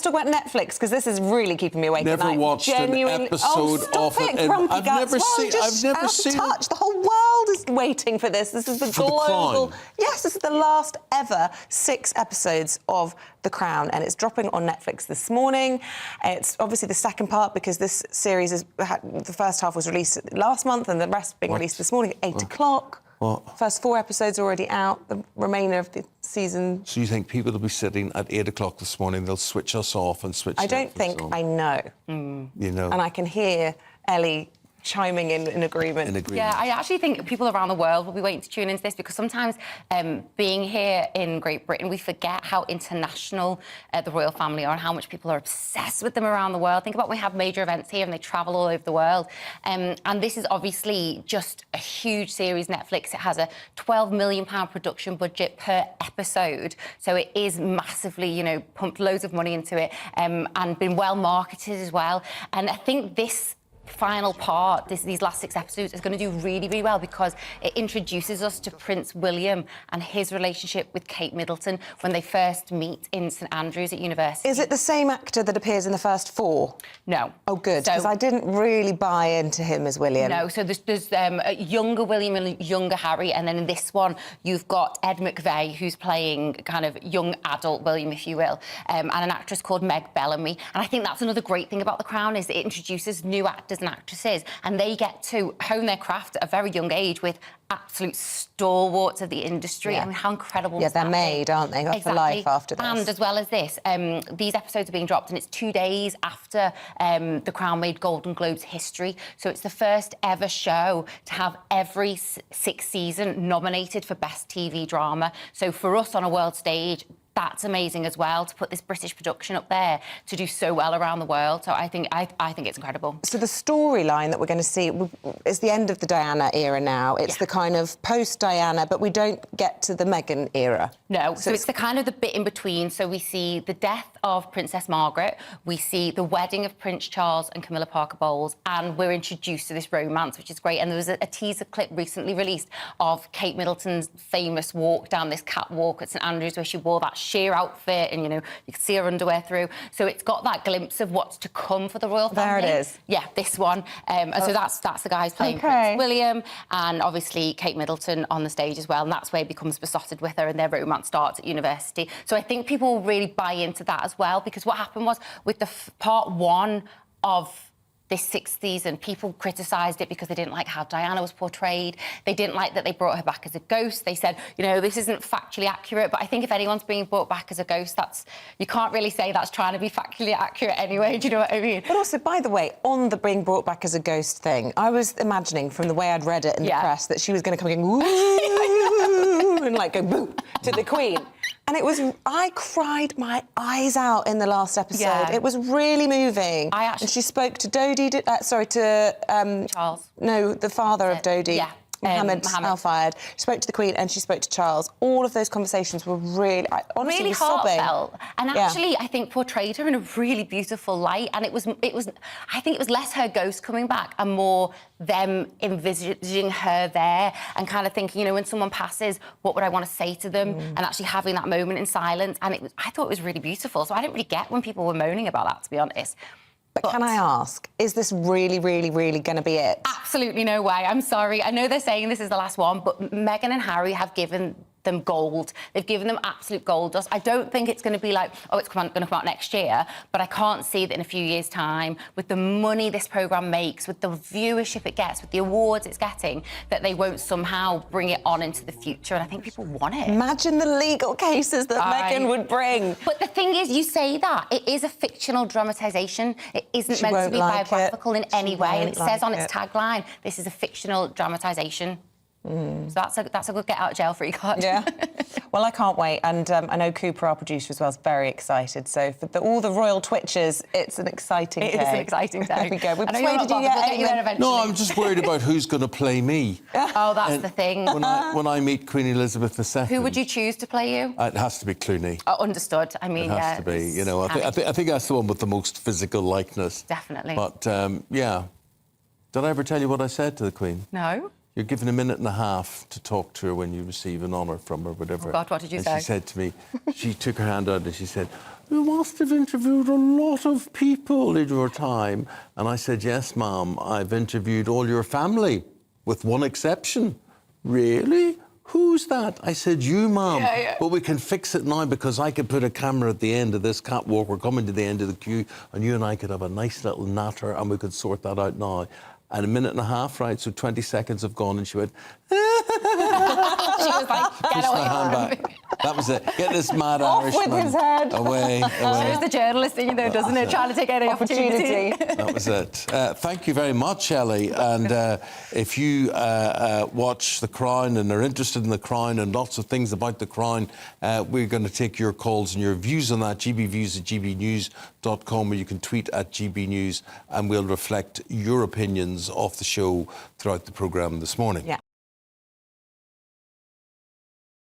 let's talk about Netflix, because this is really keeping me awake at night. Never watched an episode stop of it, it. Grumpy I've Guts. never Well, seen. just I've never out seen. of touch. The whole world is waiting for this. This is the For The global. Crown. Yes, this is the last ever 6 episodes of The Crown, and it's dropping on Netflix this morning. It's obviously the second part, because this series the first half was released last month, and the rest being released this morning at 8 o'clock. What? First 4 episodes already out. The remainder of the season. So you think people will be sitting at 8 o'clock this morning? They'll switch us off and switch. I don't think on. I know. You know. And I can hear Ellie chiming in agreement. Yeah, I actually think people around the world will be waiting to tune into this, because sometimes being here in Great Britain, we forget how international the royal family are and how much people are obsessed with them around the world. Think about when we have major events here and they travel all over the world. And this is obviously just a huge series, Netflix. It has a £12 million production budget per episode. So it is massively, you know, pumped loads of money into it and been well marketed as well. And I think this final part, these last 6 episodes, is going to do really, really well, because it introduces us to Prince William and his relationship with Kate Middleton when they first meet in St Andrews at university. Is it the same actor that appears in the first 4? No. Oh, good, because I didn't really buy into him as William. No, so there's a younger William and younger Harry, and then in this one you've got Ed McVeigh, who's playing kind of young adult William, if you will, and an actress called Meg Bellamy. And I think that's another great thing about The Crown, is it introduces new actors and actresses, and they get to hone their craft at a very young age with absolute stalwarts of the industry. Yeah. I mean, how incredible Yeah, is they're that? made, aren't they, for life after this. And as well as this, these episodes are being dropped, and it's 2 days after The Crown made Golden Globes history. So it's the first ever show to have every 6th season nominated for Best TV Drama. So for us on a world stage, that's amazing as well, to put this British production up there to do so well around the world. So I think it's incredible. So the storyline that we're going to see is the end of the Diana era now. It's the kind of post-Diana, but we don't get to the Meghan era. No, so it's the kind of the bit in between. So we see the death of Princess Margaret, we see the wedding of Prince Charles and Camilla Parker Bowles, and we're introduced to this romance, which is great. And there was a teaser clip recently released of Kate Middleton's famous walk down this catwalk at St Andrews, where she wore that sheer outfit, and, you know, you could see her underwear through. So it's got that glimpse of what's to come for the royal family. There it is. Yeah, this one. And so that's the guys playing Prince William, and obviously Kate Middleton on the stage as well. And that's where he becomes besotted with her, and their romance starts at university. So I think people will really buy into that as well, because what happened was, with the part 1 of this 6th season, people criticised it because they didn't like how Diana was portrayed. They didn't like that they brought her back as a ghost. They said, you know, this isn't factually accurate. But I think if anyone's being brought back as a ghost, you can't really say that's trying to be factually accurate anyway. Do you know what I mean? But also, by the way, on the being brought back as a ghost thing, I was imagining, from the way I'd read it in the press, that she was going to come and go, ooh, and like go boo to the Queen. And I cried my eyes out in the last episode. Yeah. It was really moving. And she spoke to Dodie, Charles. No, the father of Dodie. Yeah. Mohammed Al Fayed. She spoke to the Queen and she spoke to Charles. All of those conversations were really, honestly, really was sobbing. heartfelt. And actually, I think portrayed her in a really beautiful light. And it was. I think it was less her ghost coming back and more them envisaging her there and kind of thinking, you know, when someone passes, what would I want to say to them? And actually having that moment in silence. And I thought it was really beautiful. So I didn't really get when people were moaning about that, to be honest. But can I ask, is this really, really, really going to be it? Absolutely no way. I'm sorry. I know they're saying this is the last one, but Meghan and Harry have given them gold. They've given them absolute gold dust. I don't think it's going to be like, oh, it's going to come out next year, but I can't see that in a few years' time, with the money this programme makes, with the viewership it gets, with the awards it's getting, that they won't somehow bring it on into the future, and I think people want it. Imagine the legal cases that Meghan would bring. But the thing is, you say that, it is a fictional dramatisation. It isn't meant to be biographical in any way, and it says on its tagline, this is a fictional dramatisation. So that's a good get out of jail free card. Yeah. Well, I can't wait, and I know Cooper, our producer as well, is very excited. So for all the royal twitchers, it's an exciting day. It is an exciting day. There we go. We persuaded you yet? We'll get you there eventually. No, I'm just worried about who's going to play me. Oh, that's the thing. When I meet Queen Elizabeth II. Who would you choose to play you? It has to be Clooney. Oh, understood. I mean, it has to be. You know, I think that's the one with the most physical likeness. Definitely. But yeah, did I ever tell you what I said to the Queen? No. You're given 1.5 minutes to talk to her when you receive an honour from her, whatever. Oh, God, what did you say? And she said to me, she took her hand out and she said, you must have interviewed a lot of people in your time. And I said, yes, Mum, I've interviewed all your family, with one exception. Really? Who's that? I said, you, Mum. Yeah. But we can fix it now because I could put a camera at the end of this catwalk. We're coming to the end of the queue, and you and I could have a nice little natter, and we could sort that out now. And a minute and a half, right, so 20 seconds have gone, and she went... She was like, get Pushed away my hand from me. back. That was it. Get this mad Off Irishman with his head. away. There's the journalist in you, though, doesn't it? Trying to take any opportunity. That was it. Thank you very much, Ellie. And if you watch The Crown and are interested in The Crown and lots of things about The Crown, we're going to take your calls and your views on that. gbviews@gbnews.com, or you can tweet at gbnews, and we'll reflect your opinions of the show throughout the programme this morning. Yeah.